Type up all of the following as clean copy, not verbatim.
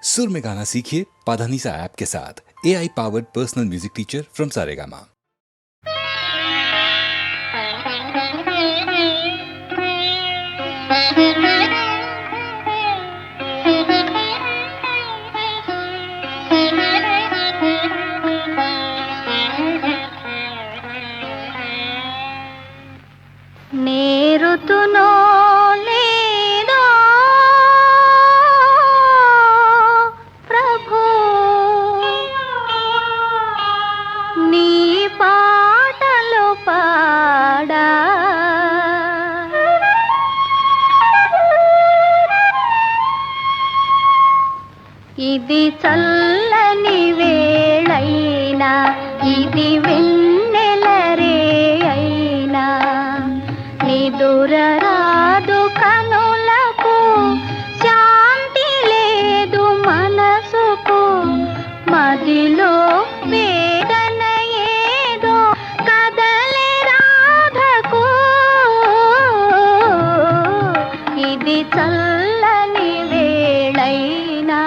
सुर में गाना सीखिए पाधानीसा ऐप के साथ। AI powered personal music teacher from Saregama. నేరుతునో లేదో ప్రభు నీ పాటలు పాడా ఇది చల్లని వేళైనా ఇది వెన్నెల రే అయినా నిదురరాదు కనులకు శాంతి లేదు మనసుకు మదిలో వేదన ఏదో కదలే రాధకు ఇది చల్లని వేళైనా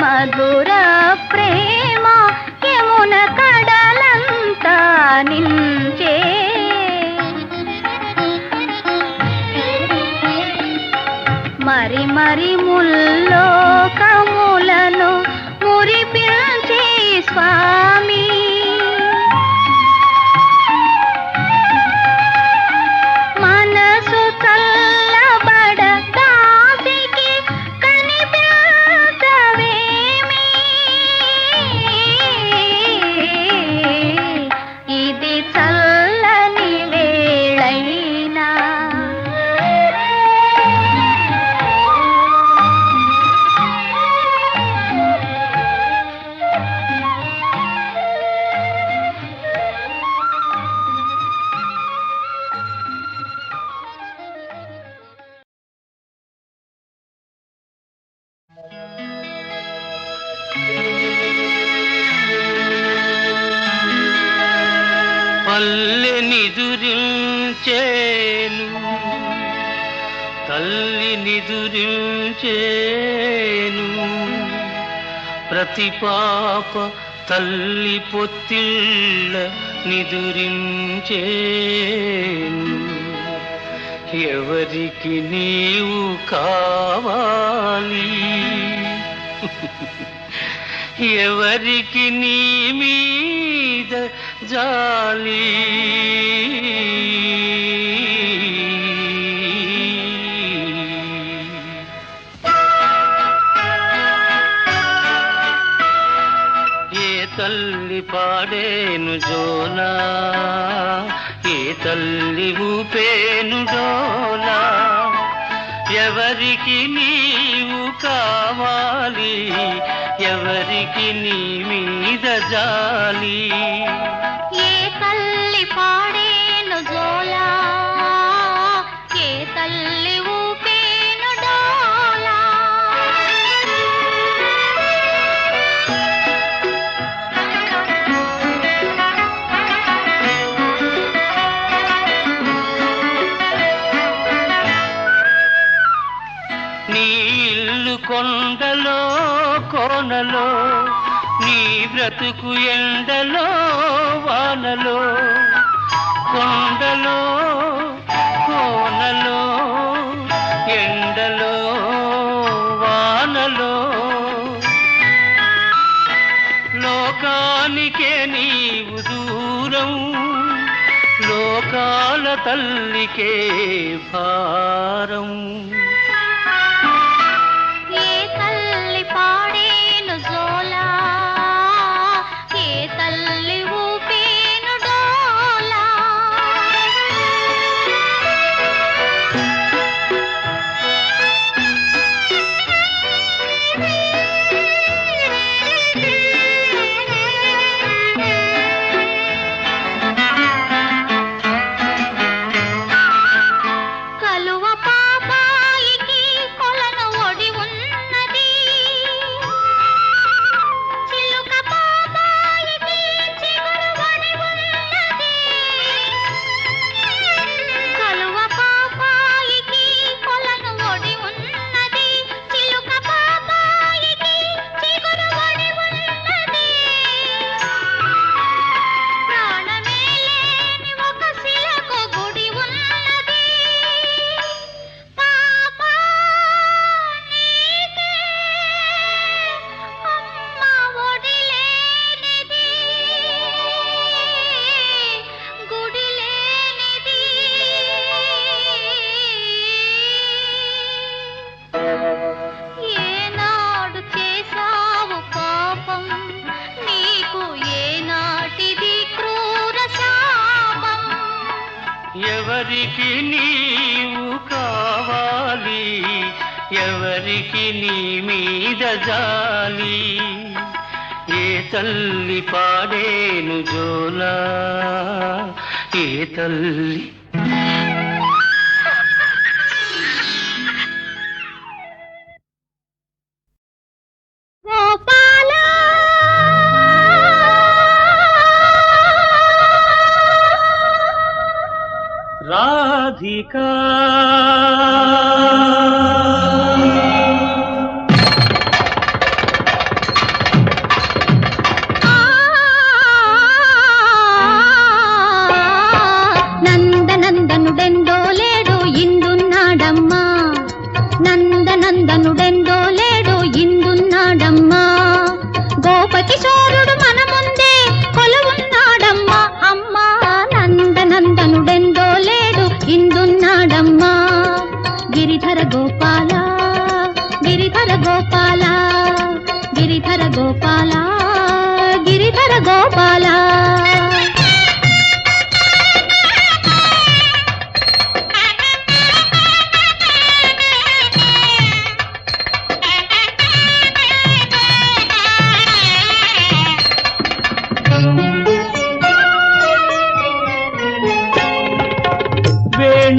మధుర ప్రేమ యమున కడలంతా నించే మరి మరి ముల్లోకములను మురిపించే స్వామి మనసు చల్లబడ దాసికి కనిపించవేమి ఇది చల్లని వేళైనా పల్లె నిదురించేను తల్లి నిదురించేను ప్రతి పాప తల్లి పొత్తిళ్ళ నిదురించేను ఎవరికి నీవు కావాలి ఎవరికి నీ మీద జాలి ఏ తల్లి పాడేను జోలా ఏ తల్లి ఊపేను డోలా ఎవరికి నీవు కావాలి ఎవరికి నీ మీద జాలి ఏ తల్లి పాడేను జోలా ఏ తల్లి ఊపేను డోలా నీ ఇల్లు కొండలో కోనలో నీ బ్రతుకు ఎండలో వానలో కొండలో కోనలో ఎండలో వానలో లోకానికే నీవు దూరం లోకాల తల్లికే భారం ఏ తల్లి పాడేను జోలా ఏ తల్లి ఊపేను డోలా కలువ పాపాల ఎవరికి నీవు కావాలి, ఎవరికి నీ మీద జాలి, ఏ తల్లి పాడేను జోలా, ఏ తల్లి. గోపాలా రాధికా నందనందనుడెందో లేడు ఇందున్నాడమ్మా, నందనందనుడెందో లేడు ఇందున్నాడమ్మా, గోపకిశోరుడు మన ముందే కొలువున్నాడమ్మా, అమ్మా నందనందనుడెందో లేడు ఇందున్నాడమ్మా, గిరిధర గోపాల గిరిధర గోపాల గిరిధర గోపాల గిరిధర గోపాల.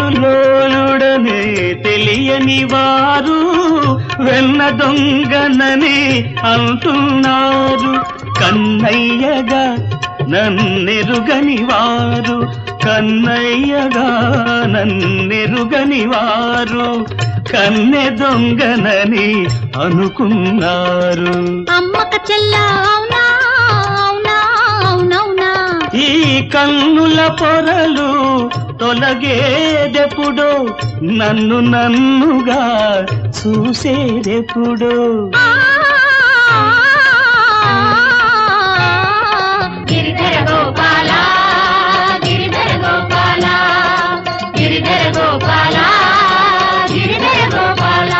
వేణులోలుడనే తెలియని వారు వెన్న దొంగనని అంటున్నారు, కన్నయ్యగా నన్నెరుగని వారు, కన్నయ్యగా నన్నెరుగని వారు, కన్నె దొంగనని అనుకున్నారు. అమ్మక చెల్లా అవునా అవునా అవునవునా, ఈ కన్నుల పొరలు తొలగేదెప్పుడో, నన్ను నన్నుగా చూసేదెప్పుడో. గిరిధర గోపాల గిరిధర గోపాల గిరిధర గోపాల గిరిధర గోపాల.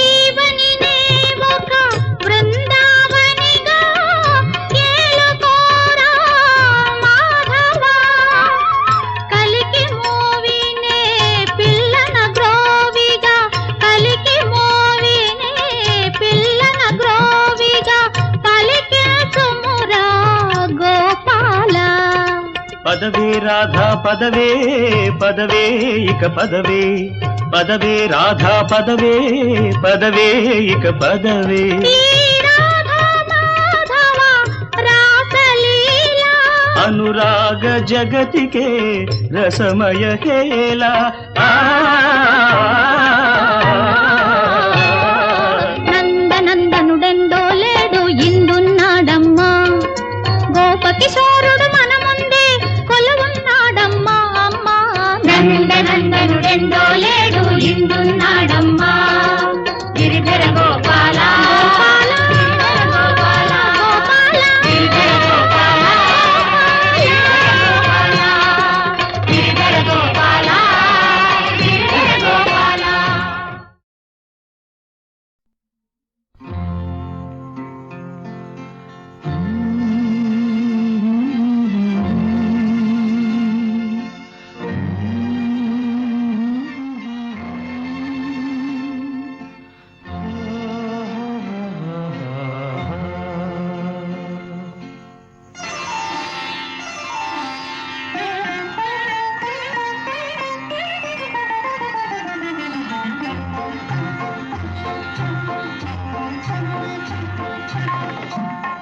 ఈవనినే ఒక బృందావనిగా ఏలుకోరా మాధవా, కలికి మోవినే పిల్లన గ్రోవిగా, కలికి మోవినే పిల్లన గ్రోవిగా, పలికించుమురా గోపాల. పదవే రాధా పదవే, పదవే ఇక పదవే, పదవే రాధా పదవే, పదవే ఇక పదవే. ఈ రాధా మాధవ రాసలీలా, అనురాగ జగతికే రసమయ హేళ. నందనందనుడెందో లేడు ఇందున్నాడమ్మా, గోపకిశోరుడు మన ముందే కొలువున్నాడమ్మా, అమ్మా నందనందనుడెందో లేడు ఇందున్నాడమ్మా, గిరిధర గోపాల గిరిధర గోపాల గిరిధర గోపాల గిరిధర గోపాల గిరిధర గోపాల.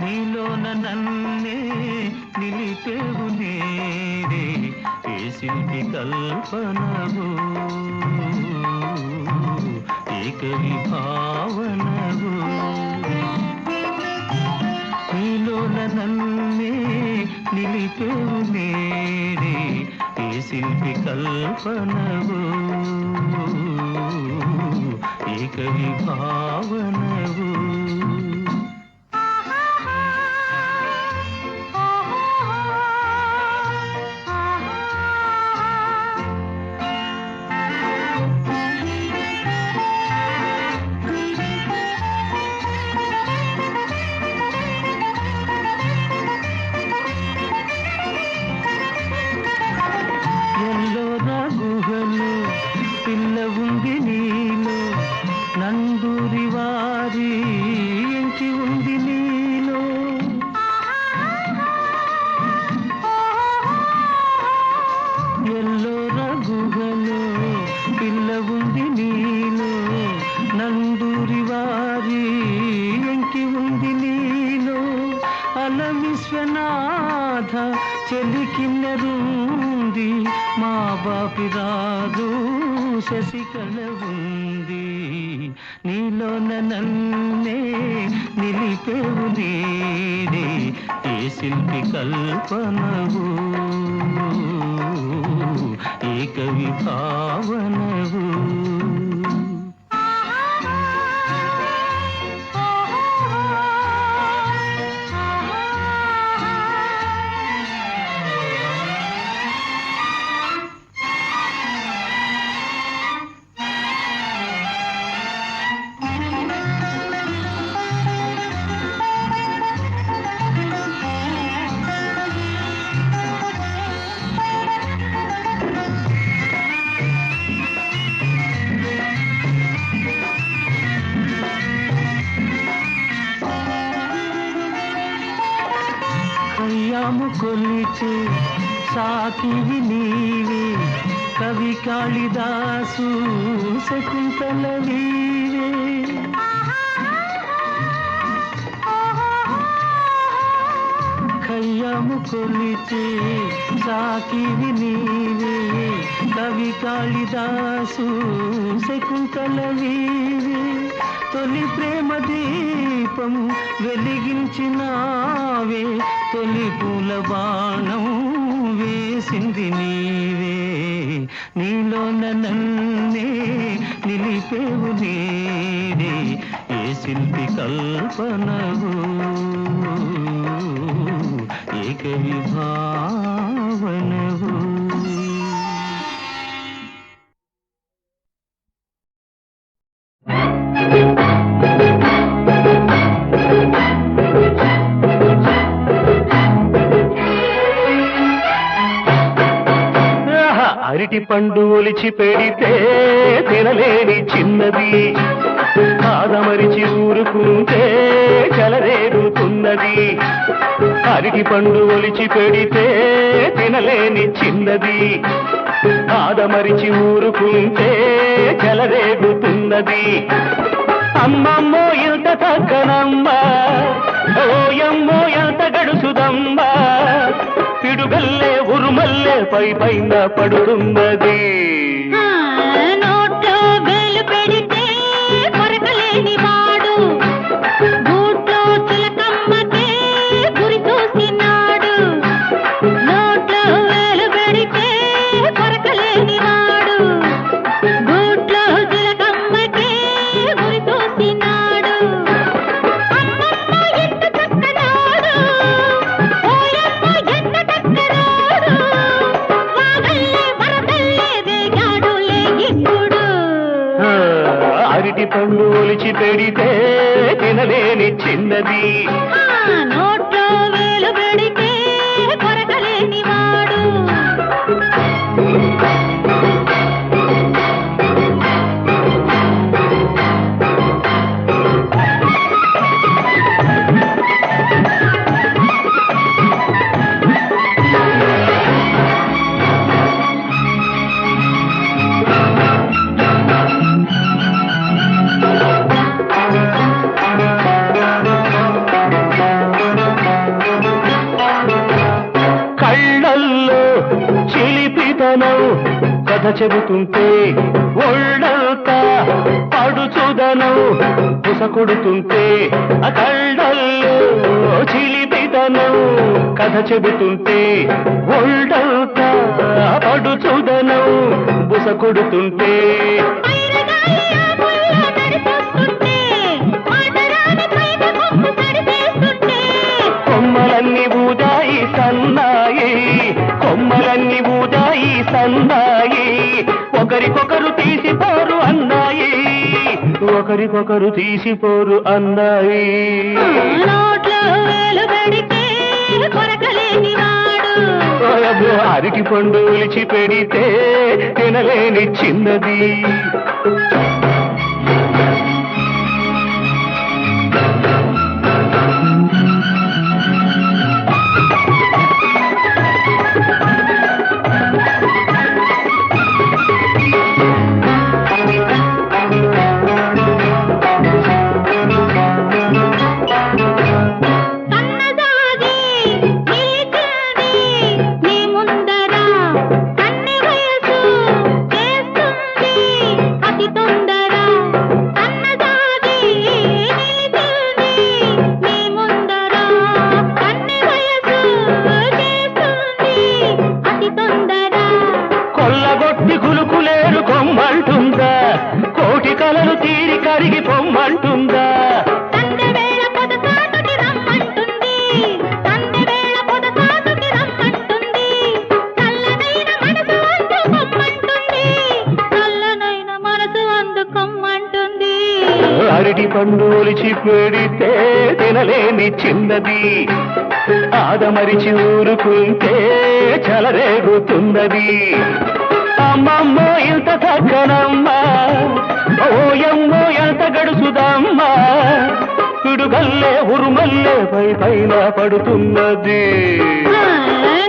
నీలోన నన్నే నిలిపేవు నేరే, ఏ శిల్పి కల్పనవు, ఏక విభావనవు. నీలోన నన్నే నిలిపేవు నేరే, ఏ శిల్పి కల్పనవు, ఏక విభావనవు. తిరుమల విశ్వనాథ చెలికిన్నరుంది మా బాపిరాజు శశికళ ఉంది నీలోన నన్నే నిలిపేవు నీడే ఏ శిల్పి కల్పనవు ఏ కవి భావనవు కయ్యాము కొలిచే సాకివి నీవే కవి కాళిదాసు శకుంతల నీవే కయ్యాము కొలిచే సాకివి నీవే కవి కాళిదాసు శకుంతల నీవే తొలి ప్రేమ దీపం వెలిగించినావే తొలి పూల బాణం వేసింది నీవే నీలోన నన్నే నిలిపేవు నీడే ఏ శిల్పి కల్పనవు ఏ కవి భావనవు అరటి పండు ఒలిచి పెడితే తినలేని చిన్నది కాదమరిచి ఊరుకుంటే చలరేగుతున్నది అరటి పండు ఒలిచి పెడితే తినలేని చిన్నది కాదమరిచి ఊరుకుంటే చలరేగుతున్నది అమ్మమ్మో ఎంత తగ్గనమ్మ ఓయమ్మో ఎంత గడుసుదమ్మ పిడుగల్లే ఉరుమల్లే పై పైన పడుతున్నది నోట్లో వేలు పెడితే కొరకలేని వాడు గూట్లో చిలకమ్మకే గురి చూసినాడు నోట్లో వేలు పెడితే కొరకలేని వాడు గూట్లో చిలకమ్మకే గురి చూసినాడు అమ్మమ్మ ఎంత చక్కనాడు ఓయమ్మ ఎంత చక్కనాడు వాగల్లే వరదల్లే వేగాడులే ఇప్పుడు అరటి పండు ఒలిచి పెడితే తినలేని చిన్నది నోట్లో వేలు పెడితే కొరకలేని వాడు కళ్ళల్లో చిలిపితనం కథ చెబుతుంటే ఒళ్ళంతా పడుచుదనం పుస కొడుతుంటే ఆ కళ్ళల్లో చిలిపితనం కథ చెబుతుంటే ఒళ్ళంతా పడుచుదనం బుస కొడుతుంటే కొమ్మలన్నీ ఊదాయి సన్నాయి కొమ్మలన్నీ ఊదాయి సన్నాయి ఒకరికొకరు తీసిపోరు అన్నాయి ఒకరికొకరు తీసిపోరు అన్నాయి నోట్లో వేలు పెడితే కొరకలేని వాడు అరటి పండు ఒలిచి పెడితే తినలేని చిన్నది సన్నజాజి పండు ఒలిచి పెడితే తినలేని చిన్నది ఆదమరిచి ఊరుకుంటే చలరేగుతున్నది అమ్మమ్మో ఇంత చక్కనమ్మా ఓయమ్మో ఎంత గడుసుదమ్మా పిడుగల్లే ఉరుమల్లే పైన పడుతున్నది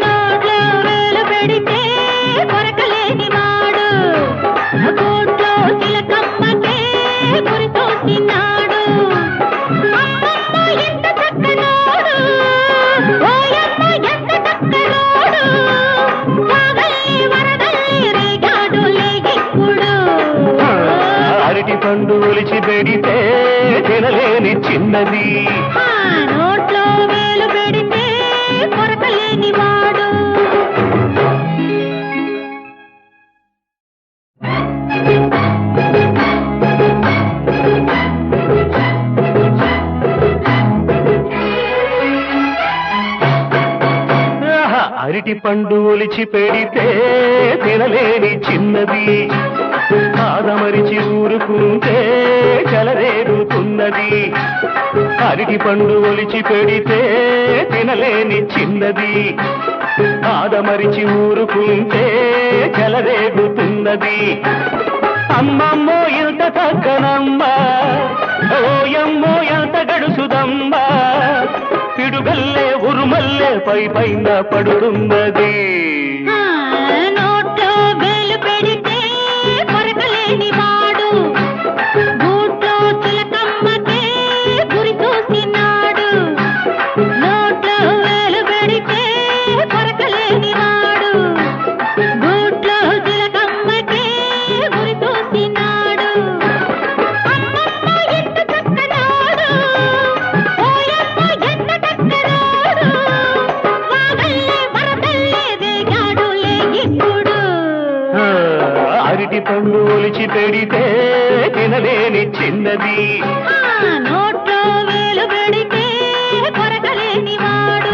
నోట్లో వేలు పెడితే కొరకలేని వాడు కోట్లో చిలకమ్మకే గురితో తిన్నాడు అమ్మమ్మ ఎంత చక్కనోడు ఓయమ్మ ఎంత చక్కనోడు వాగల్లి వరదల్లి రేగాడు లేగిప్పుడు అరటి పండు ఒలిచి పెడితే తినలేని చిన్నది నోట్లో వేలు పెడితే కొరకలేని వాడు అరటి పండు ఒలిచి పెడితే తినలేని చిన్నది ఆదమరిచి ఊరుకుంటే చలరేగుతున్నది అరటి పండు ఒలిచి పెడితే తినలేని చిన్నది ఆదమరిచి ఊరుకుంటే చలరేగుతున్నది అమ్మమ్మో ఎంత చక్కనమ్మా ఓయమ్మో ఎంత గడుసుదమ్మా పిడుగల్లే ఉరుమల్లే పైన పడుతున్నది నోట్లో వేలు పెడితే కొరకలేని వాడు గూట్లో చిలకమ్మకే గురి చూసినాడు నోట్లో వేలు పెడితే కొరకలేని వాడు గూట్లో చిలకమ్మకే గురి చూసినాడు అమ్మమ్మ ఎంత చక్కనాడు ఓయమ్మ ఎంత చక్కనాడు వాగల్లే వరదల్లే రేగాడు లేగిప్పుడు అరటి పండు ఒలిచి పెడితే తినలేని చిన్నది నోట్లో వేలు పెడితే కొరకలేని వాడు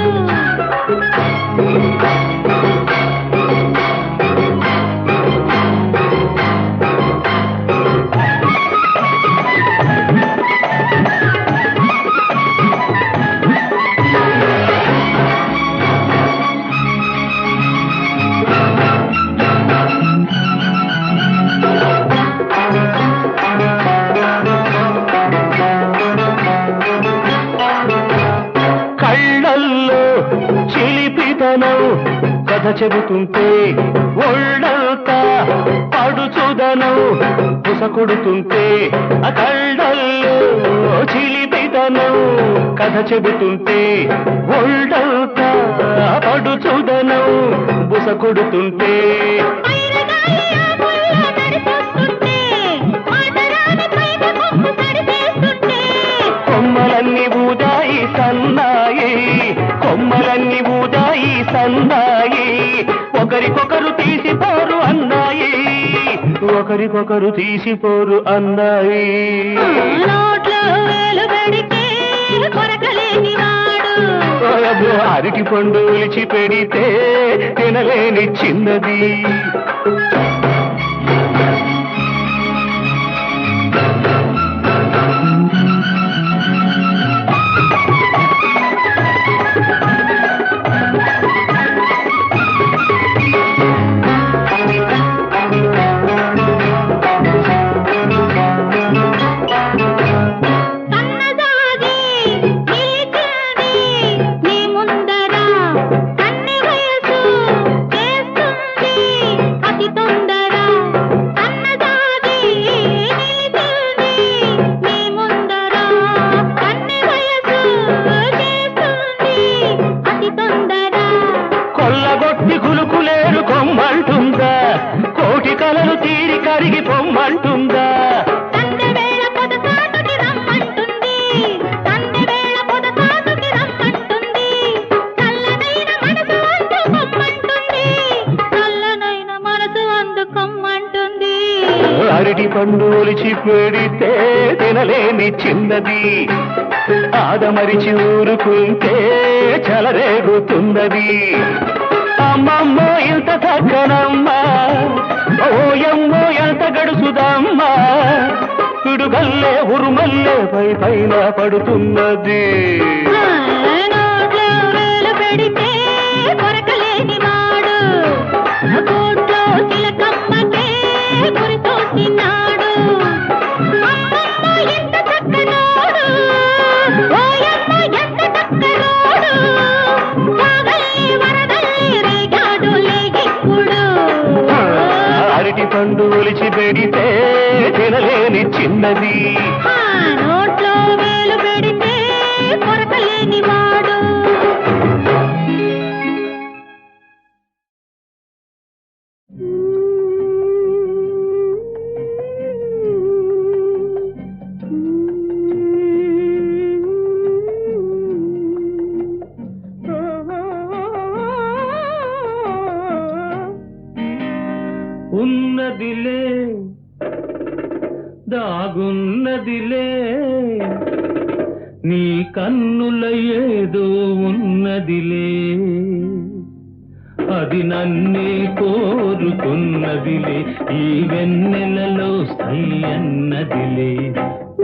కళ్ళల్లో చిలిపితనం కథ చెబుతుంటే ఒళ్ళంతా పడుచుదనం పుసకొడుతుంటే ఆ కళ్ళల్లో చిలిపితనం కథ చెబుతుంటే ఒళ్ళంతా పడుచుదనం బుసకొడుతుంటే కొమ్మలన్నీ ఊదాయి సన్నాయి కొమ్మలన్నీ ఊదాయి సన్నాయి ఒకరికొకరు తీసిపోరు అన్నాయి ఒకరికొకరు తీసిపోరు అన్నాయి నోట్లో వేలు పెడితే కొరకలేని వాడు అరటి పండు ఒలిచి పెడితే తినలేని చిన్నది సన్నజాజి నిలిచింది నీ ముందర కన్నె వయసు చేస్తుంది అతి తొందర సన్నజాజి నిలిచింది నీ ముందర కన్నె వయసు చేస్తుంది అతి తొందర కొల్లగొట్టి కులుకులేరు కొమ్మంటుందా కోటి కలలు తీరి కరిగి పొమ్మంటుందా సందెవేళ పొదసాటుకి రమ్మంటుంది సందెవేళ పొదసాటుకి రమ్మంటుంది చల్లనైన మనసు అందుకొమ్మంటుంది చల్లనైన మనసు అందుకొమ్మంటుంది అరటి పండు ఒలిచి పెడితే తినలేని చిన్నది ఆదమరిచి ఊరుకుంటే చలరేగుతున్నది అమ్మమ్మో ఇంత చక్కనమ్మా ఓయమ్మో ఎంత గడుసుదమ్మా పిడుగల్లే ఉరుమల్లే పైన పడుతున్నది. నోట్లో వేలు పెడితే కొరకలేని వాడు కోట్లో చిలకమ్మకే గురితోసినాడు. అమ్మమ్మ ఎంత చక్కనోడు, ఓయమ్మ ఎంత చక్కనోడు, సాగల్లి వరదల్లి రేగాడు లేగిప్పుడు. అరటి పండు ఒలిచి పెడితే తినలేని చిన్నది. నోట్లో వేలు పెడితే కొరకలేని వాడు. ఉన్నదిలే దాగున్నదిలే నీ కన్నుల ఏదో ఉన్నదిలే, అది నన్నే కోరుకున్నదిలే, ఈ వెన్నెలలో సై అన్నదిలే.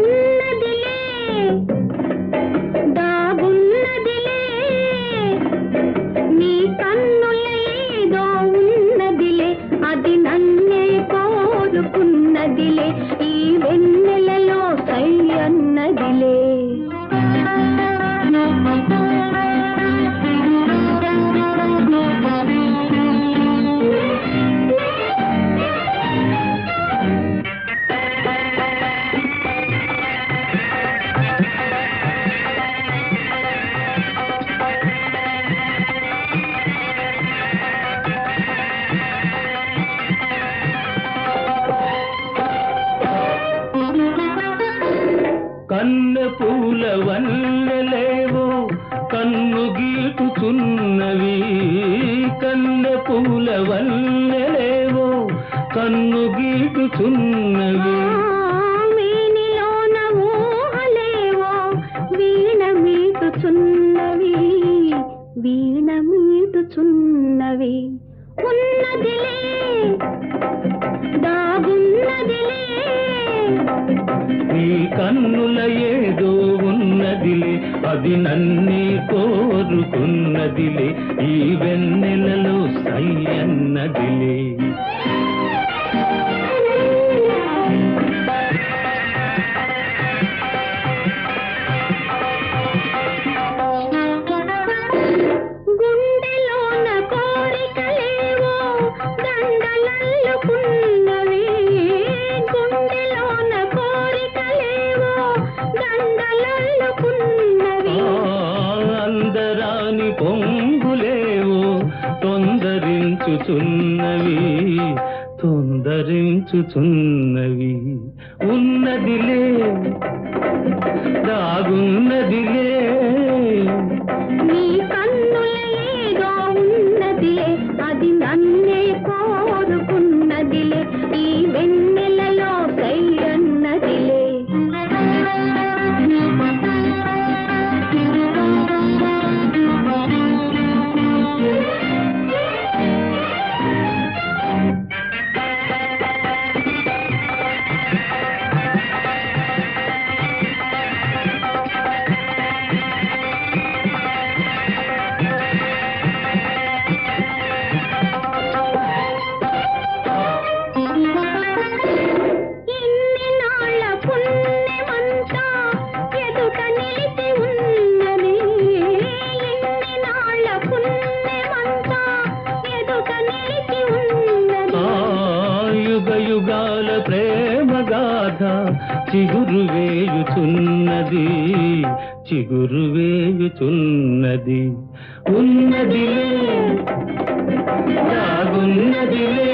ఉన్నదిలే దాగున్నదిలే నీ కన్నుల ఏదో ఉన్నదిలే, అది నన్నే కోరుకున్నదిలే, ఈ వెన్నెలలో సై అన్నదిలే. కన్నె పూల వన్నెలేవో కన్ను గీటుచున్నవి, కన్నె పూల వన్నెలేవో కన్ను గీటుచున్నవి. వీనిలోన ఊహలేవో వీణ మీటుచున్నవి, వీణ మీటుచున్నవి. ఉన్నదిలే దాగున్నదిలే నీ కన్నుల ఏదో ఉన్నదిలే, అది నన్నే కోరుకున్నదిలే, ఈ వెన్నెలలో సై అన్నదిలే. గుండెలోన కోరికలేవో దండలల్లుకున్నవి, గుండెలోన కోరికలేవో దండలల్లుకున్నవి. అందరాని పొంగులేవో తొందరించుచున్నవి, తొందరించుచున్నవి. ఉన్నదిలే దాగున్నదిలే నీ కన్నుల ఏదో ఉన్నదిలే, అది నన్నే కోరుకున్నదిలే, ఈ వెన్నెలలో సై అన్నదిలే. ఇన్ని నాళ్ళ పుణ్యమంతా ఎదుట నిలిచి ఉన్నది, ఇన్ని నాళ్ళ పుణ్యమంతా ఎదుట నిలిచి ఉన్నది. యుగ యుగాల ప్రేమ గాథ చిగురు వేయుచున్నది, చిగురు వేయుచున్నది. ఉన్నదిలే దాగున్నదిలే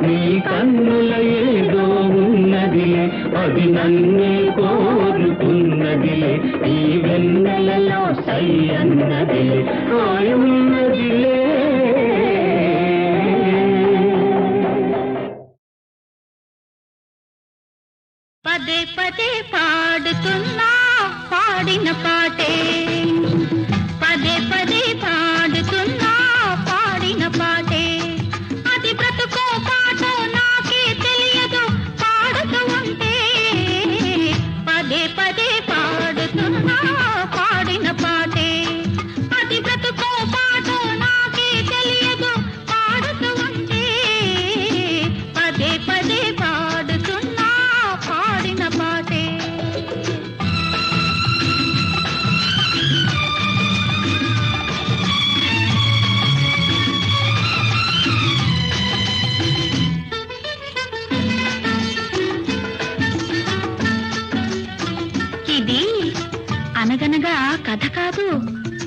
నీ కన్నుల ఏదో ఉన్నదిలే, అది నన్నే కోరుకున్నదిలే, ఈ వెన్నెలలో సై అన్నదిలే, ఉన్నదిలే. పదే పదే పాడుతున్నా పాడిన పాటే, పదే పదే పాడుతున్నా పాడిన పాటే, అది బ్రతుకో పాటో నాకే తెలియదు, పాడుతూ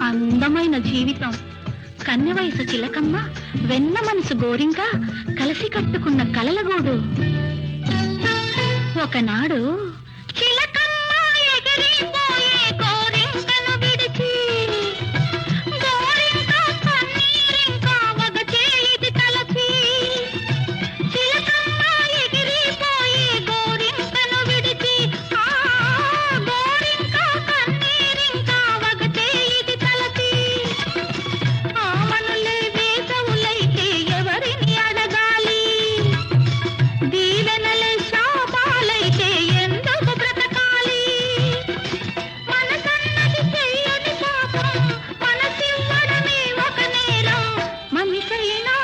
అందమైన జీవితం. కన్నె వయసు చిలకమ్మ, వెన్న మనసు గోరింక, కలిసి కట్టుకున్న కలలగూడు. ఒకనాడు చిలకమ్మ ఎగిరిపోయే గోరింకను విడిచి, గోరింక కన్నీరింక వగచేయిది తలచి. చిలకమ్మ ఎగిరిపోయే గోరింకను విడిచి, ఆ గోరింక కన్నీరింక వగచేయిది తలచి. ఆమనులే వేసవులైతే ఎవరిని అడగాలి? దీవెనలే శాపాలైతే ఎందుకు బ్రతకాలి? మనసన్నది చెయ్యని పాపం, మనసివ్వడమే ఒక నేరం. మనిషైనా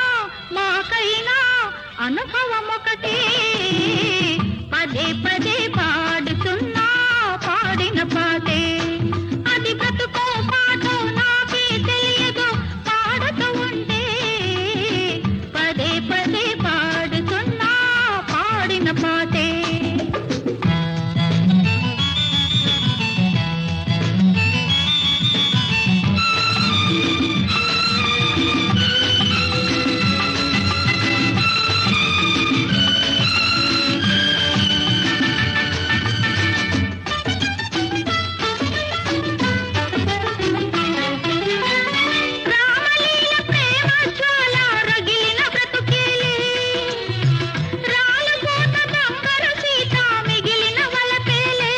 మాకైనా అనుభవం ఒకటే. పదే పదే పాడుతున్నా పాడిన పాటే, అది బ్రతుకో పాటో నాకే తెలియదు. పాడుతూ ఉంటే పదే పదే పాడుతున్నా పాడిన పాటే. రామలీల ప్రేమ జ్వాల రగిలిన బ్రతుకేలే, రాలుపోత బంగారు సీత మిగిలిన వలపేలే.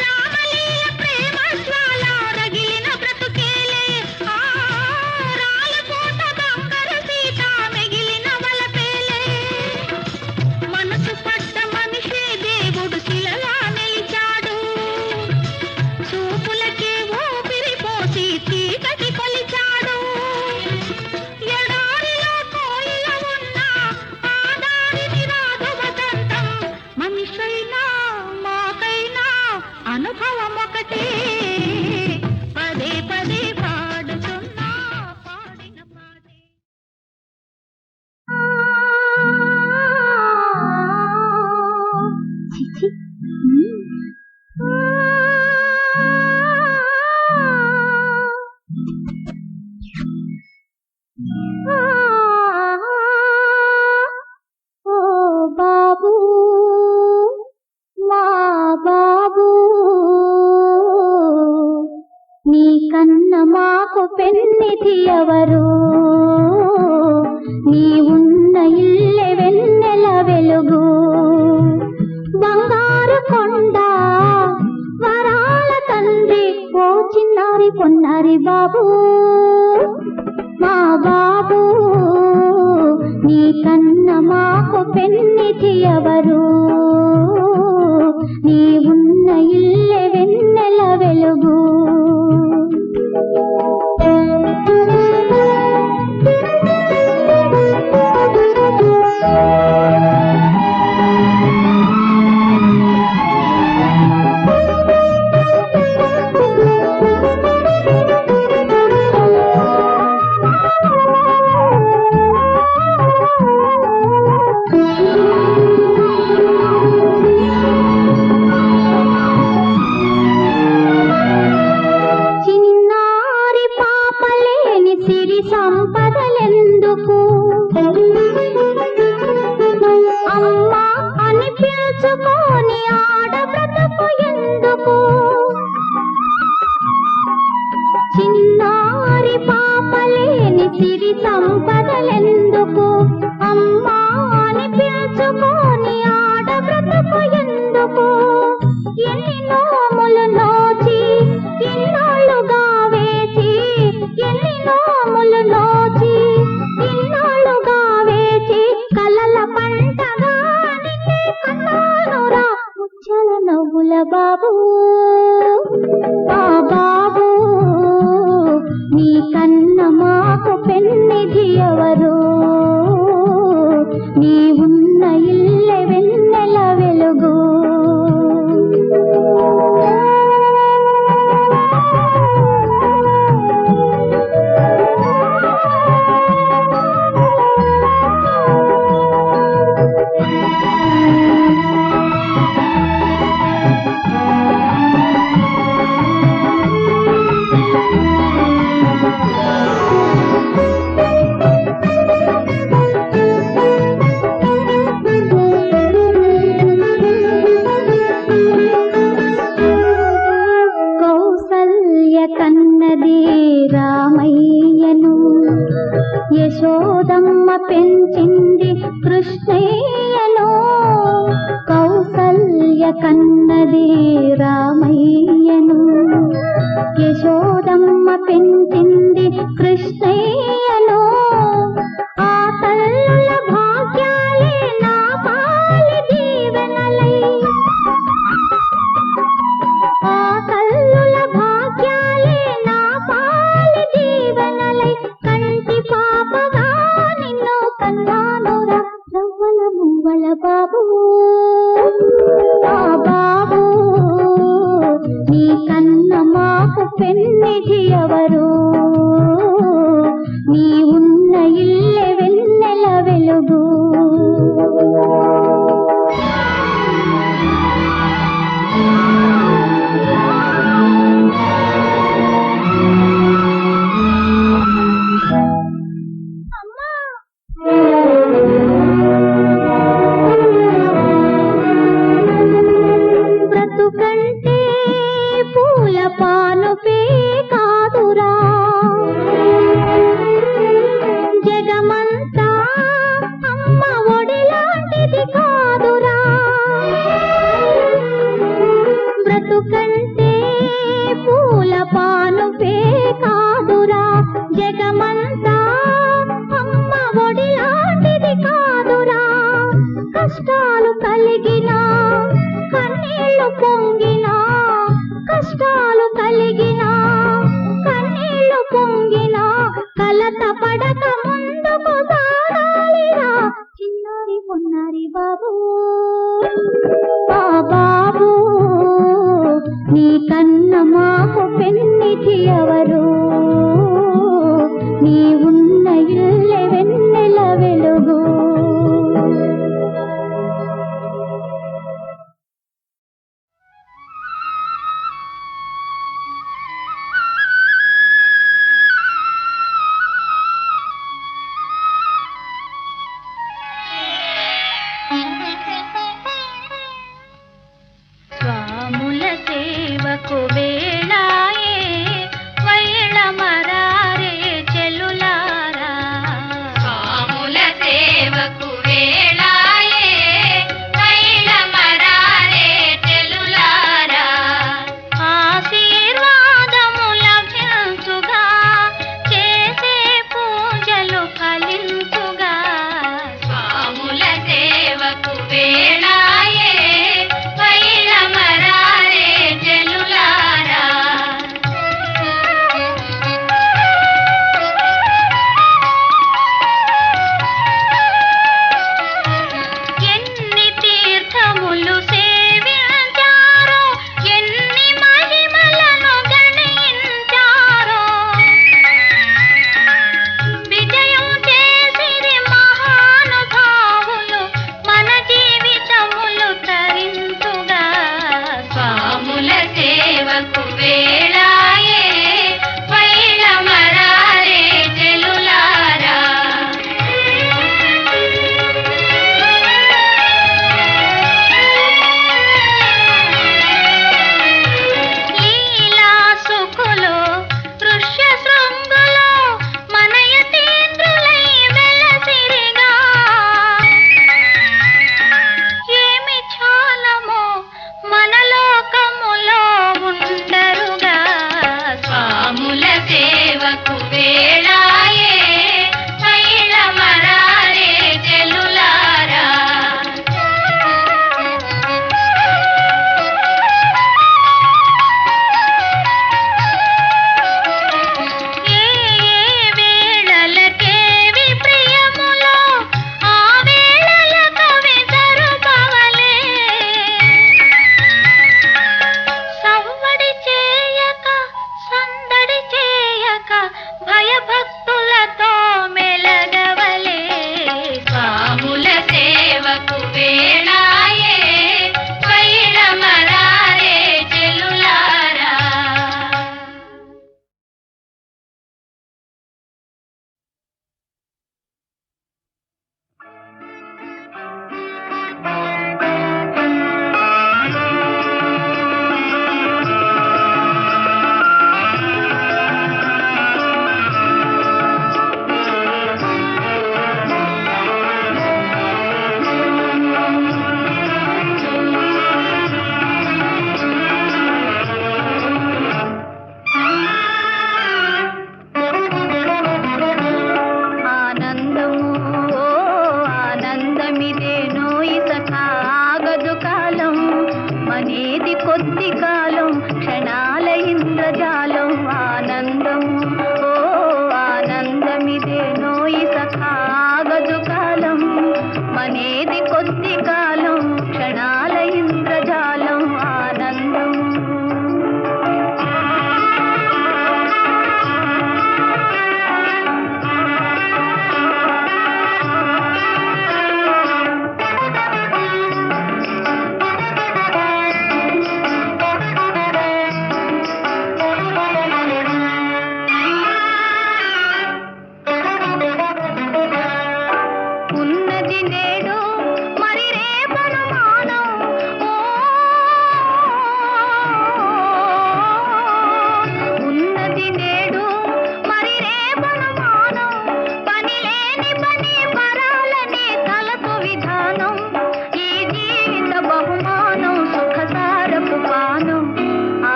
రామలీల ప్రేమ జ్వాల రగిలిన బ్రతుకేలే, ఆ రాలుపోత బంగారు సీత మిగిలిన వలపేలే. మనసు పడ్డ మనిషే దేవుడు శిలలా నిలిచాడు, చూపులకే ఊపిరి పోసి చీకటి కొలిచాడు. ఎడారిలో కోయిల ఉన్నా ఆ దారిని రాదు వసంతం. మనిషైనా మాకైనా అనుభవం ఒకటే. పదే పదే పాడుతున్నా పాడిన పాటే. చిచి ఓ బాబు, మా బాబు, నీ కన్న మాకు పెన్నిధి ఎవరు? నీ ఉన్న ఇల్లె వెన్నెల వెలుగు. బంగారు కొండ వరాల తండ్రి, ఓ చిన్నారి పొన్నారి బాబు, మా బాబు, నీ కన్న మాకు పెన్నిధి ఎవరు? నీ ఉన్న ఇల్లె వెన్నెల వెలుగు. చిన్నారి పాపలేని సిరి సంపదలెందుకు? అమ్మా అని పిలుచుకోని ఆడ బ్రతుకు ఎందుకు? చిన్నారి పాపలేని సిరి సంపదలెందుకు? అమ్మా అని పిలుచుకోని ఆడ బ్రతుకు ఎందుకు? ఎన్ని నోములు నోచి ఇన్నాళ్ళుగా వేచి, ఎన్ని నోములు నోచి ఇన్నాళ్ళుగా వేచి, కలల పంటగా నిన్నే కన్నానురా ముచ్చల నవ్వుల బాబు, మా బాబు, నీ కన్న మాకు పెన్నిధి కన్నది రామయ్యను, యశోదమ్మ పెంచింది కృష్ణయ్యను. కౌసల్య కన్నది రామయ్యను, యశోదమ్మ పెంచింది కృష్ణయ్యను. ఆ తల్లుల భాగ్యాలే నా పాలి దీవెనలై, ఆ తల్లుల భాగ్యాలే నా పాలి దీవెనలై. కంటి పాపగా నిన్ను కన్నానురా రవ్వల మువ్వల బాబు. ఆ బాబు నీ కన్న మాకు పెన్నిధి ఎవరు? నీ ఉన్న ఇల్లె వెన్నెల వెలుగు. బ్రతుకంటే పూల పానుపే కాదురా, జగమంతా అమ్మ ఒడిలాంటిది కాదురా. బ్రతుకంటే పూల పానుపే కాదురా, జగమంతా అమ్మ ఒడిలాంటిది కాదురా. కష్టాలు కలిగినా కన్నీళ్లు పొంగినా, కష్టాలు కలిగినా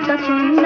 కసున్న